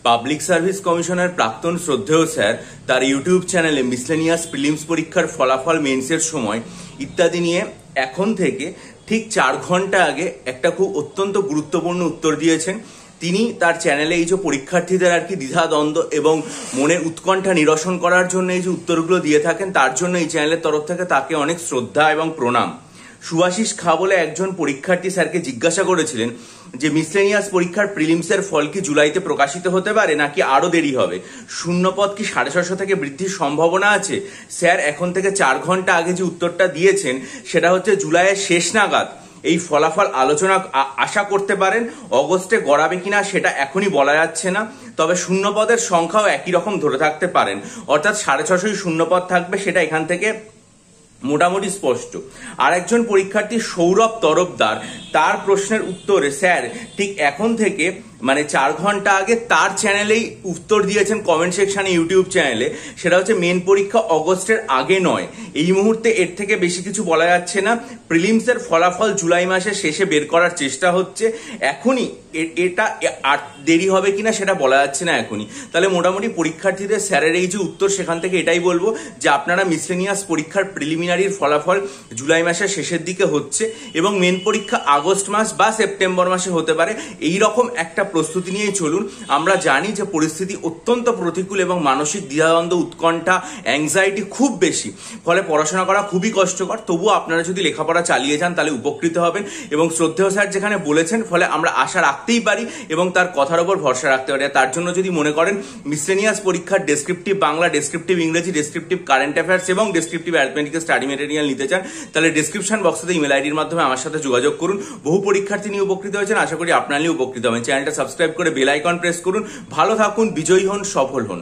Public service কমিশনের প্রাক্তন শ্রদ্ধেয় স্যার তার ইউটিউব চ্যানেলে মিসলেনিয়াস প্রিলিমস পরীক্ষার ফলাফল, মেন্সের সময় ইত্যাদি নিয়ে এখন থেকে ঠিক 4 ঘন্টা আগে একটা খুব অত্যন্ত গুরুত্বপূর্ণ উত্তর দিয়েছেন। তিনি তার চ্যানেলে এই যে পরীক্ষার্থীদের আর কি দ্বিধাদ্বন্দ্ব এবং মনের উৎকণ্ঠা নিরসন করার জন্য এই যে উত্তরগুলো দিয়ে থাকেন, তার জন্য এই চ্যানেলের তরফ থেকে তাকে অনেক শ্রদ্ধা এবং প্রণাম। সুভাশিস খা বলে একজন পরীক্ষার্থী স্যারকে জিজ্ঞাসা করেছিলেন যে মিসলেনিয়াস পরীক্ষার প্রিলিমসের ফল কি জুলাইতে প্রকাশিত হতে পারে নাকি আরো দেরি হবে, শূন্যপদ কি 650 থেকে বৃদ্ধির সম্ভাবনা আছে? স্যার এখন থেকে 4 ঘন্টা আগে যে উত্তরটা দিয়েছেন সেটা হচ্ছে জুলাইয়ের শেষ নাগাদ এই ফলাফল আলোচনা আশা করতে পারেন। অগস্টে গড়াবে কিনা সেটা এখনই বলা যাচ্ছে না, তবে শূন্যপদের সংখ্যাও একই রকম ধরে থাকতে পারেন, অর্থাৎ 650 শূন্যপদ থাকবে, সেটা এখান থেকে মোটামুটি স্পষ্ট। আর একজন পরীক্ষার্থী সৌরভ তরফদার তার প্রশ্নের উত্তরে স্যার ঠিক এখন থেকে 4 ঘন্টা আগে তার চ্যানেলেই উত্তর দিয়েছেন কমেন্ট সেকশনে, ইউটিউব চ্যানেলে। সেটা হচ্ছে মেন পরীক্ষা অগস্টের আগে নয়, এই মুহূর্তে এর থেকে বেশি কিছু বলা যাচ্ছে না। প্রিলিমসের ফলাফল জুলাই মাসের শেষে বের করার চেষ্টা হচ্ছে, এখনই এটা আর দেরি হবে কিনা সেটা বলা যাচ্ছে না এখনই। তাহলে মোটামুটি পরীক্ষার্থীদের স্যারের এই যে উত্তর, সেখান থেকে এটাই বলবো যে আপনারা মিসলেনিয়াস পরীক্ষার প্রিলিমিনারির ফলাফল জুলাই মাসের শেষের দিকে হচ্ছে এবং মেন পরীক্ষা আগস্ট মাস বা সেপ্টেম্বর মাসে হতে পারে, এই রকম একটা প্রস্তুতি নিয়ে চলুন। আমরা জানি যে পরিস্থিতি অত্যন্ত প্রতিকূল এবং মানসিক দ্বিধাদ্বন্দ্ব, উৎকণ্ঠা, অ্যাংজাইটি খুব বেশি, ফলে পড়াশোনা করা খুবই কষ্টকর। তবুও আপনারা যদি লেখাপড়া চালিয়ে যান তাহলে উপকৃত হবেন এবং শ্রদ্ধেয় স্যার যেখানে বলেছেন, ফলে আমরা আশা রাখতেই পারি এবং তার কথার উপর ভরসা রাখতে পারি। তার জন্য যদি মনে করেন মিসলেনিয়াস পরীক্ষার ডেসক্রিপটিভ বাংলা, ডেসক্রিপটিভ ইংরেজি, ডেসক্রিপটিভ কারেন্ট অ্যাফেয়ার্স এবং ডেসক্রিপটিভ অ্যারিথমেটিক স্টাডি মেটেরিয়াল নিতে চান, তাহলে ডেসক্রিপশন বক্সে ইমেল আইডির মাধ্যমে আমার সাথে যোগাযোগ করুন। বহু পরীক্ষার্থী নিয়ে উপকৃত হয়েছেন, আশা করি আপনারা নিয়ে উপকৃত হবেন। চ্যানেলটা সাবস্ক্রাইব করে বেল আইকন প্রেস করুন। ভালো থাকুন, বিজয়ী হন, সফল হন।